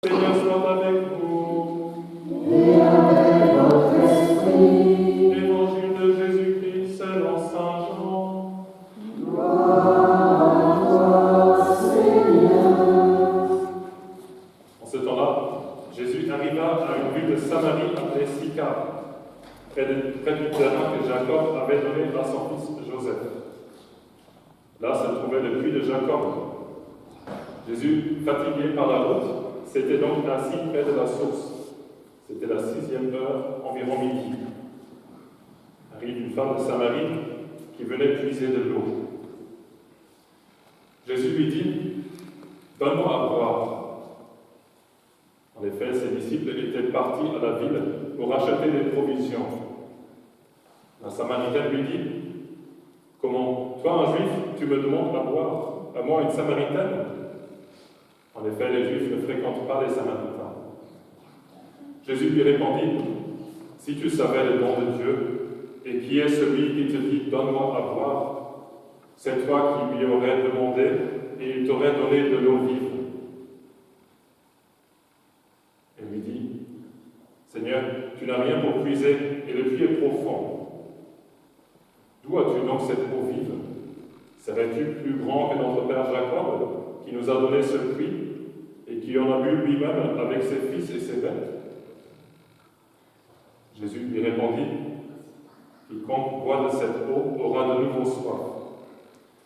Seigneur soit avec vous. Et avec votre esprit. Évangile de Jésus-Christ selon saint Jean. Gloire à toi, Seigneur. En ce temps-là, Jésus arriva à une ville de Samarie appelée Sychar, près du terrain que Jacob avait donné à son fils Joseph. Là se trouvait le puits de Jacob. Jésus, fatigué par la route, s'était donc assis près de la source. C'était la 6e heure, environ midi. Arrive une femme de Samarie qui venait puiser de l'eau. Jésus lui dit, « Donne-moi à boire. » En effet, ses disciples étaient partis à la ville pour acheter des provisions. La Samaritaine lui dit, « Comment, toi un juif, tu me demandes à boire, à moi une Samaritaine ?» En effet, les Juifs ne fréquentent pas les Samaritains. Jésus lui répondit, « Si tu savais le don de Dieu, et qui est celui qui te dit « Donne-moi à boire », c'est toi qui lui aurais demandé, et il t'aurait donné de l'eau vive. » Elle lui dit, « Seigneur, tu n'as rien pour puiser, et le puits est profond. D'où as-tu donc cette eau vive? Serais-tu plus grand que notre père Jacob, qui nous a donné ce puits, et qui en a bu lui-même avec ses fils et ses bêtes? » Jésus lui répondit, « Quiconque boit de cette eau aura de nouveau soif.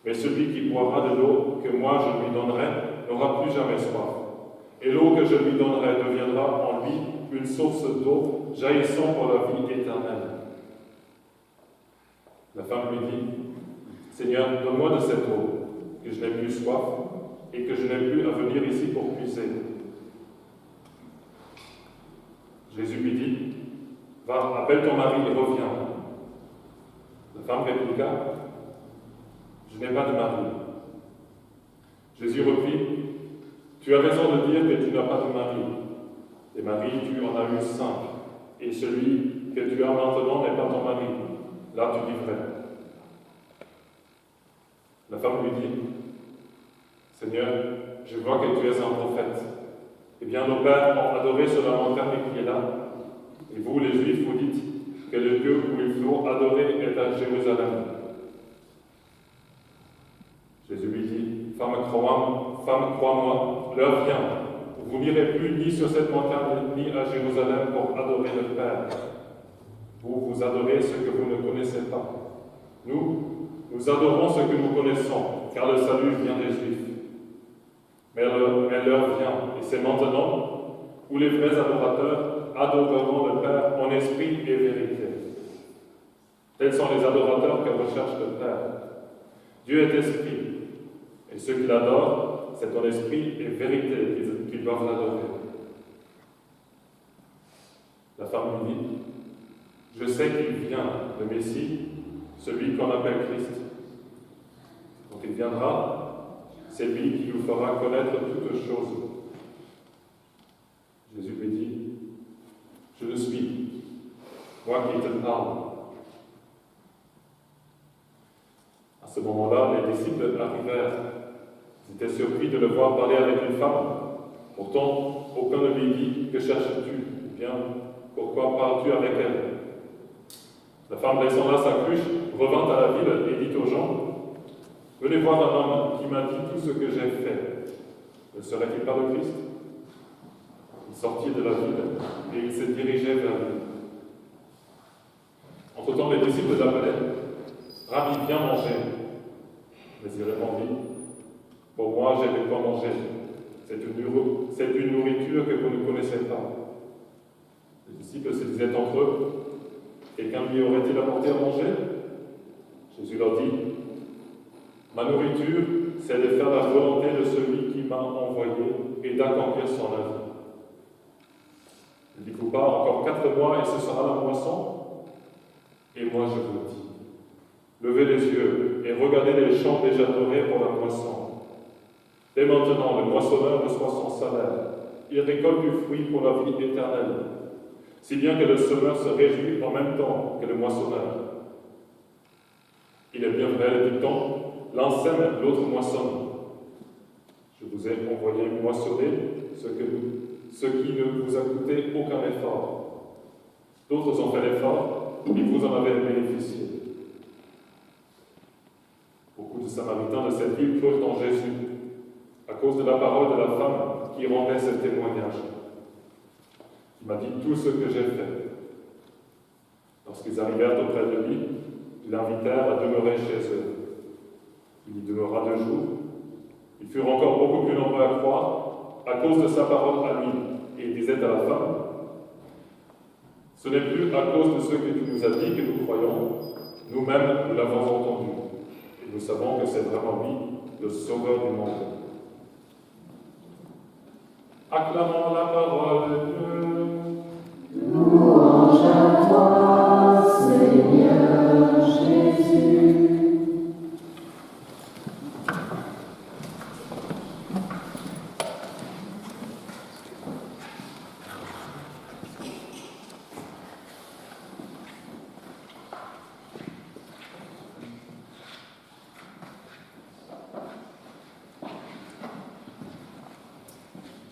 Mais celui qui boira de l'eau que moi je lui donnerai n'aura plus jamais soif. Et l'eau que je lui donnerai deviendra en lui une source d'eau jaillissant pour la vie éternelle. » La femme lui dit, « Seigneur, donne-moi de cette eau, que je n'ai plus soif, et que je n'ai plus à venir ici pour puiser. » Jésus lui dit, « Va, appelle ton mari et reviens. » La femme répliqua, « Je n'ai pas de mari. » Jésus reprit, « Tu as raison de dire que tu n'as pas de mari. Des maris, tu en as eu 5, et celui que tu as maintenant n'est pas ton mari. Là, tu dis vrai. » La femme lui dit, « Seigneur, je vois que tu es un prophète. Eh bien, nos pères ont adoré sur la montagne qui est là. Et vous, les Juifs, vous dites que le lieu où il faut adorer est à Jérusalem. » Jésus lui dit, « Femme, crois-moi, l'heure vient. Vous n'irez plus ni sur cette montagne ni à Jérusalem pour adorer le Père. Vous adorez ce que vous ne connaissez pas. Nous adorons ce que nous connaissons, car le salut vient des Juifs. Mais l'heure vient, et c'est maintenant, où les vrais adorateurs adoreront le Père en esprit et vérité. Tels sont les adorateurs que recherche le Père. Dieu est esprit, et ceux qui l'adorent, c'est en esprit et vérité qu'ils doivent l'adorer. » La femme lui dit, « Je sais qu'il vient, le Messie, celui qu'on appelle Christ. Quand il viendra, c'est lui qui nous fera connaître toutes choses. » Jésus lui dit, « Je le suis, moi qui te parle. » À ce moment-là, les disciples arrivèrent. Ils étaient surpris de le voir parler avec une femme. Pourtant, aucun ne lui dit, « Que cherches-tu » ou bien, « Pourquoi parles-tu avec elle ?» La femme descendant sa cruche, revint à la ville et dit aux gens, « Venez voir un homme qui m'a dit tout ce que j'ai fait. Ne serait-il pas le Christ ?» Il sortit de la ville et il se dirigeait vers lui. Entre-temps, les disciples l'appelaient, « Rabbi, viens manger. » Mais il répondit, « Pour moi, j'ai de quoi manger. C'est une nourriture que vous ne connaissez pas. » Les disciples se disaient entre eux, « Quelqu'un lui aurait-il apporté à manger ?» Jésus leur dit, « Ma nourriture, c'est de faire la volonté de celui qui m'a envoyé et d'accomplir son œuvre. Ne dites-vous pas, encore 4 mois et ce sera la moisson? Et moi je vous dis, levez les yeux et regardez les champs déjà dorés pour la moisson. Dès maintenant, le moissonneur reçoit son salaire. Il récolte du fruit pour la vie éternelle, si bien que le semeur se réjouit en même temps que le moissonneur. Il est bien vrai le dicton, l'un sème, l'autre moissonne. Je vous ai envoyé moissonner ce ce qui ne vous a coûté aucun effort. D'autres ont fait l'effort, et vous en avez bénéficié. Beaucoup de Samaritains de cette ville crurent en Jésus, à cause de la parole de la femme qui rendait ce témoignage. Il m'a dit tout ce que j'ai fait. Lorsqu'ils arrivèrent auprès de lui, ils l'invitèrent à demeurer chez eux. Il y demeura 2 jours. Ils furent encore beaucoup plus nombreux à croire à cause de sa parole à lui. Et il disait à la femme, « Ce n'est plus à cause de ce que tu nous as dit que nous croyons. Nous-mêmes, nous l'avons entendu. Et nous savons que c'est vraiment lui, le Sauveur du monde. » Acclamons la parole de Dieu. Louange à toi, Seigneur Jésus.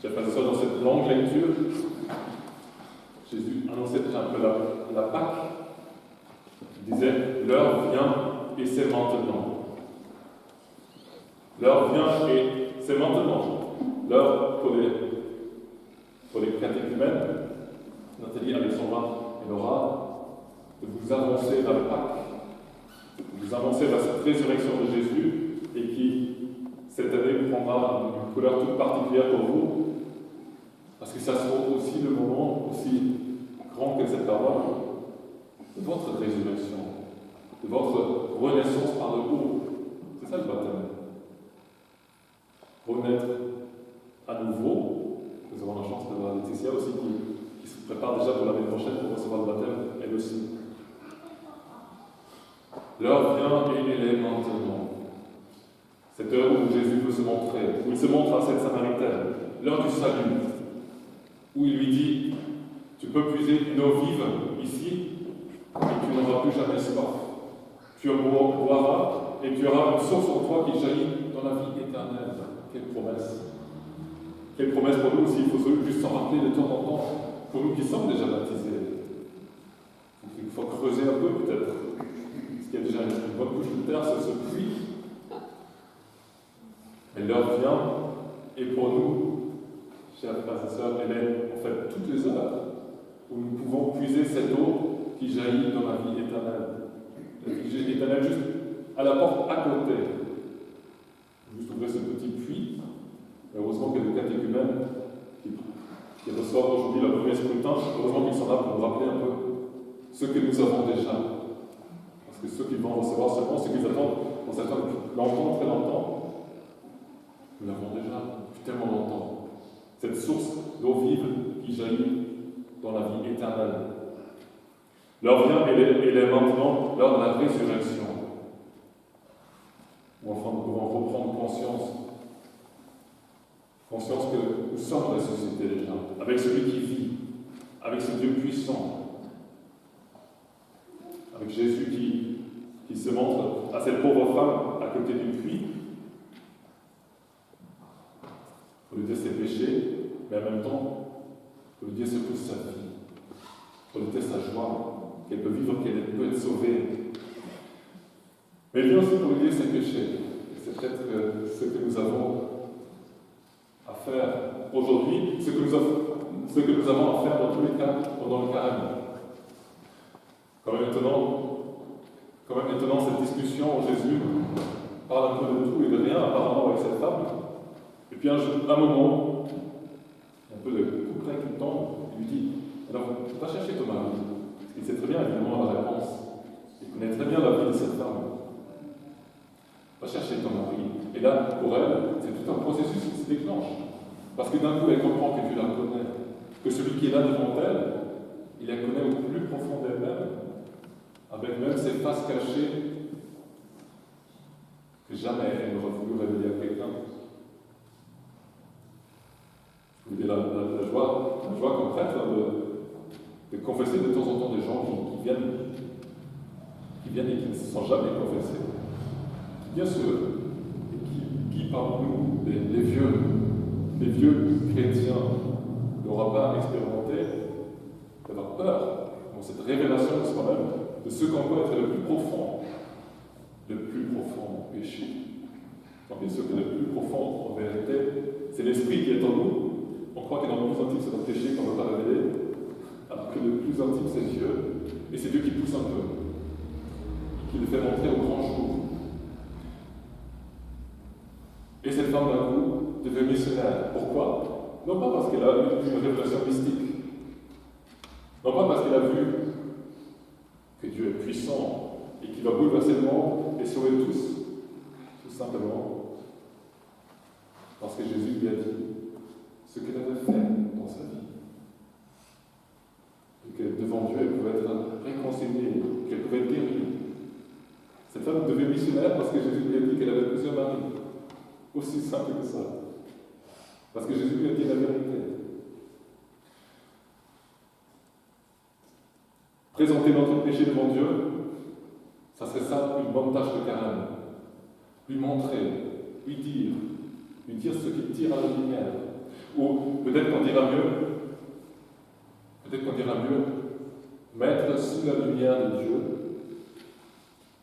Chers frères et sœurs, dans cette longue lecture, Jésus annonçait déjà un peu la Pâque. Il disait, l'heure vient et c'est maintenant. L'heure vient et c'est maintenant. L'heure pour les catéchumènes, Nathalie, Alexandra et Laura, de vous annoncer la Pâque, de vous annoncer la résurrection de Jésus et qui, cette année, prendra une couleur toute particulière pour vous, parce que ça sera aussi le moment aussi grand que cette parole de votre résurrection, de votre renaissance par le haut. C'est ça le baptême. Renaître à nouveau. Nous avons la chance d'avoir Laetitia aussi qui se prépare déjà pour l'année prochaine pour recevoir le baptême, elle aussi. L'heure vient et elle est maintenant. Cette heure où Jésus veut se montrer, où il se montre à cette Samaritaine, l'heure du salut, où il lui dit, tu peux puiser une eau vive ici, et tu n'auras plus jamais soif. Tu en boiras, et tu auras une source en toi qui jaillit dans la vie éternelle. Quelle promesse! Quelle promesse pour nous aussi, il faut juste s'en rappeler de temps en temps, pour nous qui sommes déjà baptisés. Il faut creuser un peu peut-être, parce qu'il y a déjà une bonne couche de terre sur ce puits. Mais l'heure vient, et pour nous, chers frères et sœurs, elle est en fait toutes les heures où nous pouvons puiser cette eau qui jaillit dans la vie éternelle. La vie éternelle juste à la porte à côté. Juste ouvrir ce petit puits. Heureusement qu'il y a des catéchumènes qui reçoivent aujourd'hui leur premier scrutin. Heureusement qu'ils sont là pour nous rappeler un peu ce que nous avons déjà. Parce que ceux qui vont recevoir seulement, ceux qui attendent, on s'attend depuis longtemps, très longtemps, nous l'avons déjà depuis tellement longtemps. Cette source d'eau vive qui jaillit dans la vie éternelle. L'heure vient, elle est maintenant l'heure de la résurrection. Où enfin nous pouvons reprendre conscience que nous sommes ressuscités déjà, avec celui qui vit, avec ce Dieu puissant, avec Jésus qui se montre à cette pauvre femme à côté du puits, pour lui dire ses péchés, mais en même temps, pour lui dire ce que sa vie, pour lui dire sa joie, qu'elle peut vivre, qu'elle peut être sauvée. Mais bien aussi pour lui dire ses péchés. C'est peut-être ce que nous avons à faire aujourd'hui, ce que nous avons à faire dans tous les cas pendant le carême. Quand même étonnant cette discussion où Jésus parle un peu de tout et de rien apparemment avec cette femme. Et puis un moment, un peu de coup près qui tombe, il lui dit, alors va chercher ton mari. Il sait très bien évidemment la réponse. Il connaît très bien la vie de cette femme. Va chercher ton mari. Et là, pour elle, c'est tout un processus qui se déclenche. Parce que d'un coup, elle comprend que tu la connais. Que celui qui est là devant elle, il la connaît au plus profond d'elle-même, avec même ses faces cachées que jamais elle n'aurait voulu révéler à quelqu'un. Je vous dis la joie comme prêtre de confesser de temps en temps des gens qui viennent et qui ne se sont jamais confessés. Bien sûr, qui parmi nous, les vieux chrétiens, n'aura pas expérimenté d'avoir peur dans cette révélation de soi-même, de ce qu'on peut être le plus profond péché. Donc, bien sûr que le plus profond, en vérité, c'est l'esprit qui est en nous. On croit que dans le plus intime, c'est notre péché qu'on ne veut pas révéler, alors que le plus intime, c'est Dieu. Et c'est Dieu qui pousse un peu, qui le fait montrer au grand jour. Et cette femme, d'un coup, devient missionnaire. Pourquoi? Non pas parce qu'elle a eu une révélation mystique, non pas parce qu'elle a vu que Dieu est puissant et qu'il va bouleverser le monde et sauver tous, tout simplement parce que Jésus lui a dit ce qu'elle avait fait dans sa vie. Et que devant Dieu, elle pouvait être réconciliée, qu'elle pouvait être guérie. Cette femme devait missionnaire parce que Jésus lui a dit qu'elle avait plusieurs maris. Aussi simple que ça. Parce que Jésus lui a dit la vérité. Présenter notre péché devant Dieu, ça serait ça une bonne tâche de carême. Lui montrer, lui dire ce qui tire à la lumière. Ou peut-être qu'on dira mieux, mettre sous la lumière de Dieu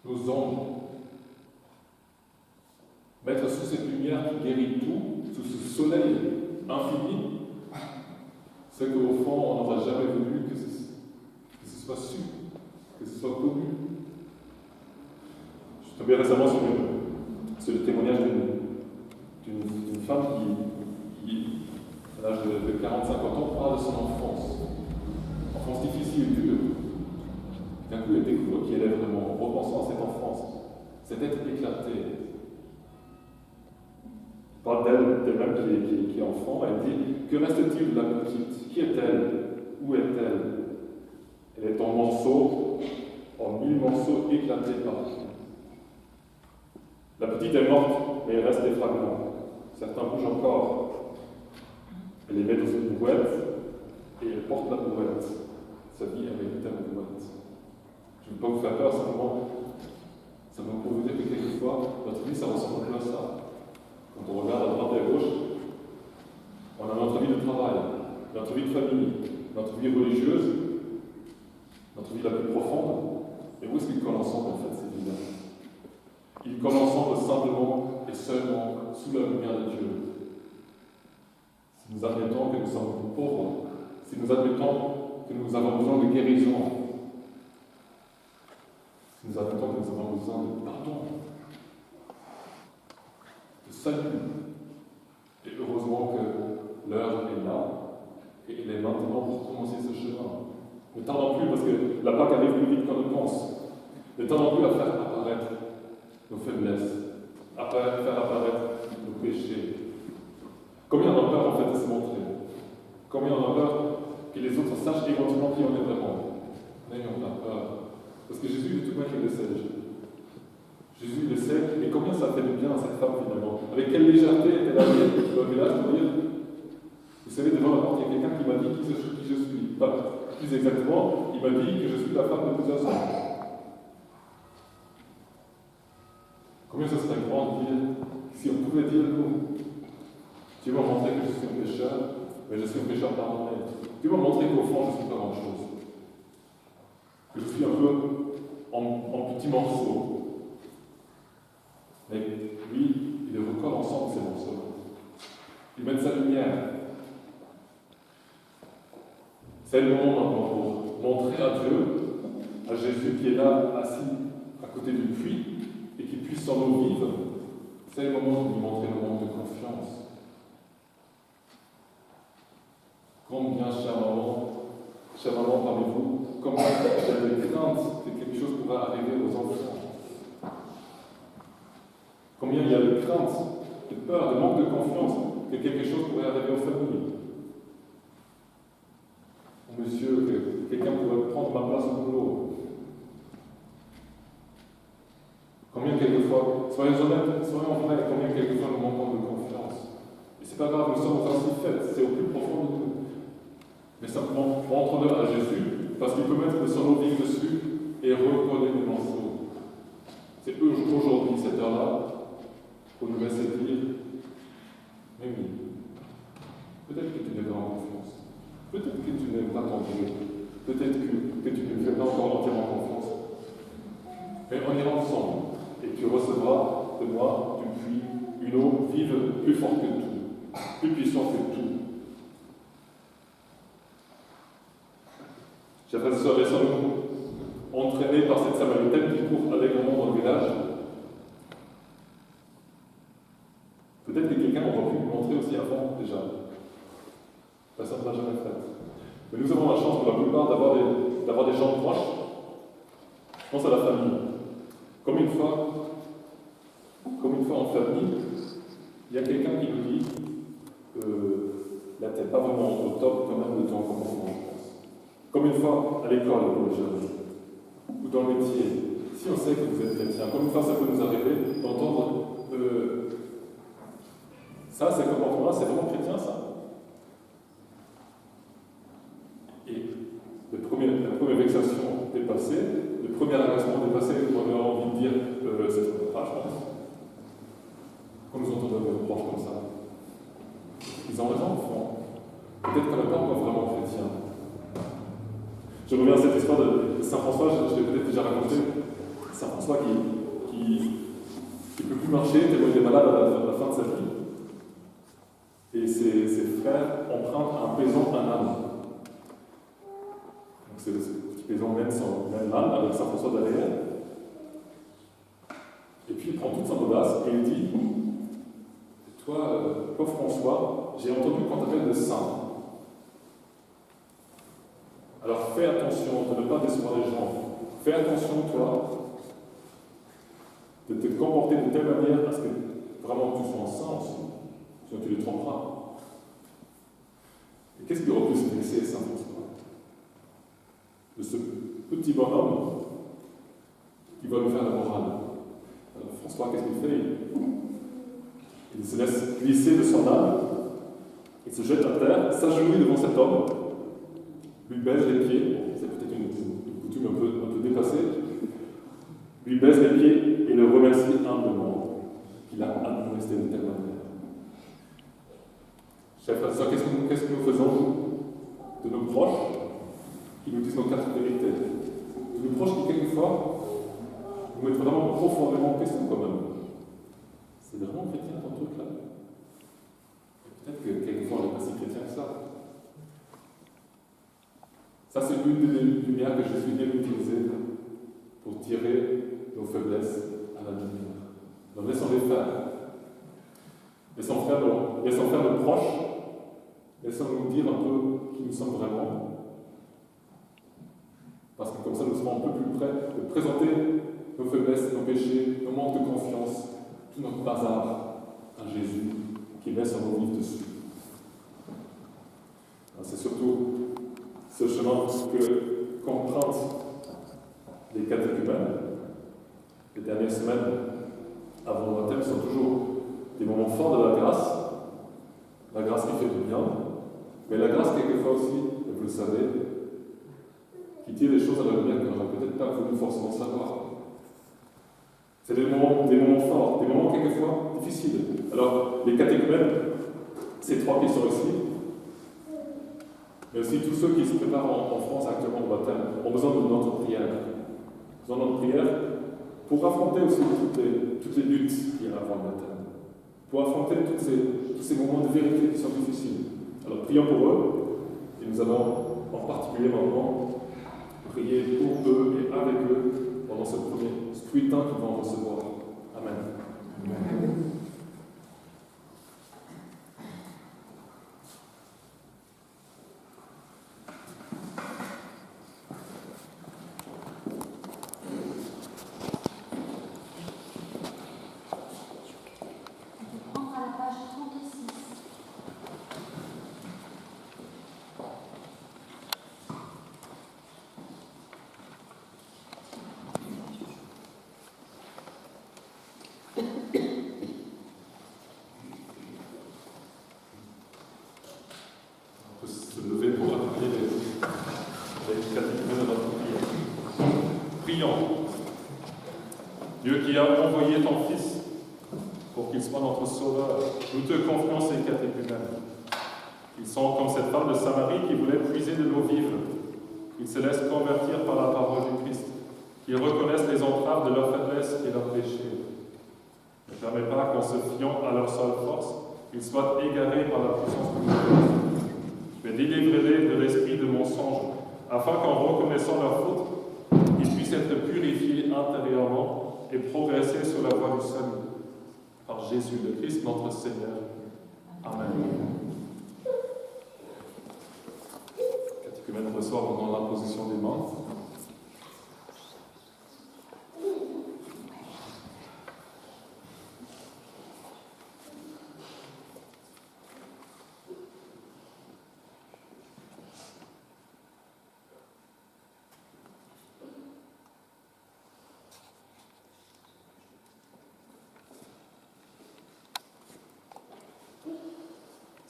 nos ombres. Mettre sous cette lumière qui guérit tout, sous ce soleil infini, ce qu'au fond on n'aura jamais voulu que ce soit su, que ce soit connu. Je suis tombé récemment sur le témoignage d'une femme qui, à l'âge de 40-50 ans, parle de son enfance difficile, dure. D'un coup, elle découvre qui elle est vraiment, en repensant à cette enfance, cet être éclaté. Elle parle d'elle-même qui est enfant, elle dit que reste-t-il de la petite? Qui est-elle? Où est-elle? Elle est en morceaux, en 1000 morceaux éclatés partout. La petite est morte, mais il reste des fragments. Certains bougent encore. Elle les met dans une brouette et elle porte la brouette. Sa vie est réduite à la brouette. Je ne veux pas vous faire peur, simplement, pour vous dire que quelquefois, notre vie, ça ressemble un peu à ça. Quand on regarde à droite et à gauche, on a notre vie de travail, notre vie de famille, notre vie religieuse, notre vie la plus profonde. Et où est-ce qu'ils collent ensemble, en fait, ces vies-là? Ils collent ensemble simplement et seulement sous la lumière de Dieu. Si nous admettons que nous sommes pauvres, si nous admettons que nous avons besoin de guérison, si nous admettons que nous avons besoin de pardon, de salut, et heureusement que l'heure est là, et elle est maintenant pour commencer ce chemin. Ne tardons plus, parce que la Pâque arrive plus vite qu'on ne pense. Ne tardons plus à faire apparaître nos faiblesses, à faire apparaître nos péchés. Combien on a peur en fait de se montrer? Combien on a peur que les autres sachent éventuellement qui on est vraiment? N'ayons pas peur. Parce que Jésus, de tout bien qu'il le sait déjà. Jésus le sait, et combien ça fait du bien à cette femme finalement? Avec quelle légèreté elle a dit au village pour dire, vous savez, devant la porte, il y a quelqu'un qui m'a dit qui je suis. Enfin, plus exactement, il m'a dit que je suis la femme de plusieurs hommes. Combien ce serait grand de dire, si on pouvait dire nous, Dieu m'a montré que je suis un pécheur, mais je suis un pécheur pardonné. Dieu m'a montré qu'au fond, je ne suis pas grand-chose. Que je suis un peu en petits morceaux. Mais lui, il les recolle ensemble, ces morceaux. Il met sa lumière. C'est le moment maintenant pour montrer à Dieu, à Jésus qui est là, assis à côté du puits, et qui puisse en nous vivre. C'est le moment de lui montrer le manque de confiance. Combien, chère maman parmi vous, combien vous avez crainte que quelque chose pourrait arriver aux enfants? Combien il y a de crainte, de peur, de manque de confiance que quelque chose pourrait arriver aux familles? Monsieur, que quelqu'un pourrait prendre ma place au boulot. Combien quelquefois, soyons honnêtes, soyons vrais, combien quelquefois nous manquons de confiance. Et c'est pas grave, nous sommes ainsi faits, c'est au plus profond de nous. Mais simplement, rentrons-le à Jésus, parce qu'il peut mettre son eau vive dessus et recoller les morceaux. C'est aujourd'hui, cette heure-là, pour nous laisser dire, mais oui, peut-être que tu devrais avoir confiance. peut-être que tu ne me fais pas encore entièrement confiance. Mais on ira ensemble, et tu recevras de moi du puits une eau vive, plus forte que tout, plus puissante que tout. Chers frères et sœurs, laissons-nous entraînés par cette Samaritaine qui court allègrement dans le village. Peut-être que quelqu'un aura pu montrer aussi avant déjà. Personne ne l'a jamais fait. Mais nous avons la chance pour la plupart d'avoir des gens proches. Je pense à la famille. Comme une fois en famille, il y a quelqu'un qui nous dit là, tu n'es pas vraiment au top quand même de ton comportement, je pense. Comme une fois à l'école, pour les jeunes, ou dans le métier. Si on sait que vous êtes chrétien, comme une fois ça peut nous arriver d'entendre ça, ces comportements-là, c'est vraiment chrétien, ça. Et la première vexation dépassée, le premier agacement dépassé, on a envie de dire c'est trop grave, je pense. Quand nous entendons des reproches comme ça, ils ont raison, enfant. Peut-être qu'on n'est pas encore vraiment chrétien. Je reviens à cette histoire de Saint François, je l'ai peut-être déjà raconté. Saint François qui ne peut plus marcher, tellement il est malade à la fin de sa vie. Et ses frères empruntent un paysan un âne. Donc ce petit paysan mène l'âne avec Saint François derrière. Et puis il prend toute son audace et il dit toi, pauvre François, j'ai entendu qu'on t'appelle le saint. Alors fais attention de ne pas décevoir les gens. Fais attention, toi, de te comporter de telle manière à ce que vraiment tu sois en saint aussi. Sinon tu les tromperas. Et qu'est-ce qui aurait pu se blesser Saint François? De ce petit bonhomme qui va lui faire la morale. Alors François, qu'est-ce qu'il fait? Il se laisse glisser de son âne, il se jette à terre, s'agenouille devant cet homme, lui baise les pieds, c'est peut-être une coutume un peu dépassée, lui baise les pieds et le remercie humblement qu'il a administré de telle manière. Chers frères et sœurs, qu'est-ce que nous faisons de nos proches qui nous disent nos quatre vérités? De nos proches qui, quelquefois, nous mettent vraiment profondément en question quand même. C'est vraiment chrétien ton truc là? Peut-être que quelquefois on n'est pas si chrétien que ça. Ça, c'est une des lumières que Jésus vient utiliser pour tirer nos faiblesses à la lumière. Donc laissons-les faire. Laissons faire nos proches. Laissons-nous dire un peu qui nous sommes vraiment. Parce que comme ça, nous serons un peu plus près de présenter nos faiblesses, nos péchés, nos manques de confiance, tout notre bazar à Jésus qui laisse un mot vif dessus. C'est surtout ce chemin qu'empruntent les catéchumènes. Les dernières semaines avant le baptême sont toujours des moments forts de la grâce qui fait du bien, mais la grâce quelquefois aussi, vous le savez, qui tire les choses à la lumière qu'on n'aurait peut-être pas voulu forcément savoir. C'est des moments forts, des moments quelquefois difficiles. Alors, les catéchumènes, ces trois qui sont ici, mais aussi tous ceux qui se préparent en France actuellement au baptême, ont besoin de notre prière. Besoin de notre prière pour affronter aussi toutes les luttes qu'il y a avant le baptême. Pour affronter tous ces moments de vérité qui sont difficiles. Alors, prions pour eux, et nous allons en particulier maintenant prier pour eux et avec eux pendant ce premier scrutin qu'ils vont recevoir. Amen. Amen. Dieu qui a envoyé ton Fils pour qu'il soit notre Sauveur, nous te confions ces catéchumènes. Ils sont comme cette femme de Samarie qui voulait puiser de l'eau vive. Ils se laissent convertir par la parole du Christ, qu'ils reconnaissent les entraves de leur faiblesse et leur péché. Ne permets pas qu'en se fiant à leur seule force, ils soient égarés par la puissance de Dieu. Mais délivre-les de l'esprit de mensonge, afin qu'en reconnaissant leur faute, ils puissent être purifiés intérieurement et progresser sur la voie du salut. Par Jésus le Christ, notre Seigneur. Amen. Catéchumène reçoit pendant l'imposition des mains.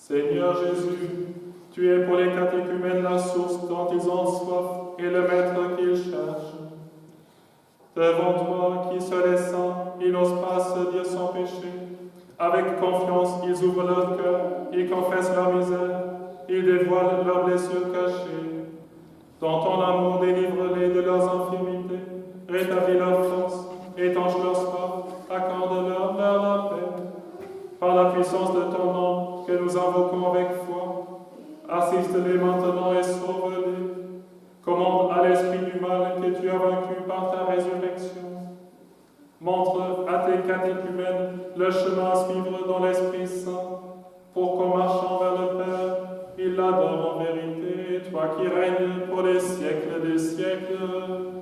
Seigneur Jésus, tu es pour les catéchumènes la source dont ils ont soif et le maître qu'ils cherchent. Devant toi, qui seul est saint, ils n'osent pas se dire sans péché. Avec confiance, ils ouvrent leur cœur, ils confessent leur misère, ils dévoilent leurs blessures cachées. Dans ton amour, délivre-les de leurs infirmités, rétablis leur force, étanche leur soif, accorde-leur la paix. Par la puissance de ton nom que nous invoquons avec foi, assiste-les maintenant et sauve-les. Commande à l'esprit du mal que tu as vaincu par ta résurrection. Montre à tes catéchumènes le chemin à suivre dans l'Esprit Saint, pour qu'en marchant vers le Père, ils l'adorent en vérité, toi qui règnes pour les siècles des siècles.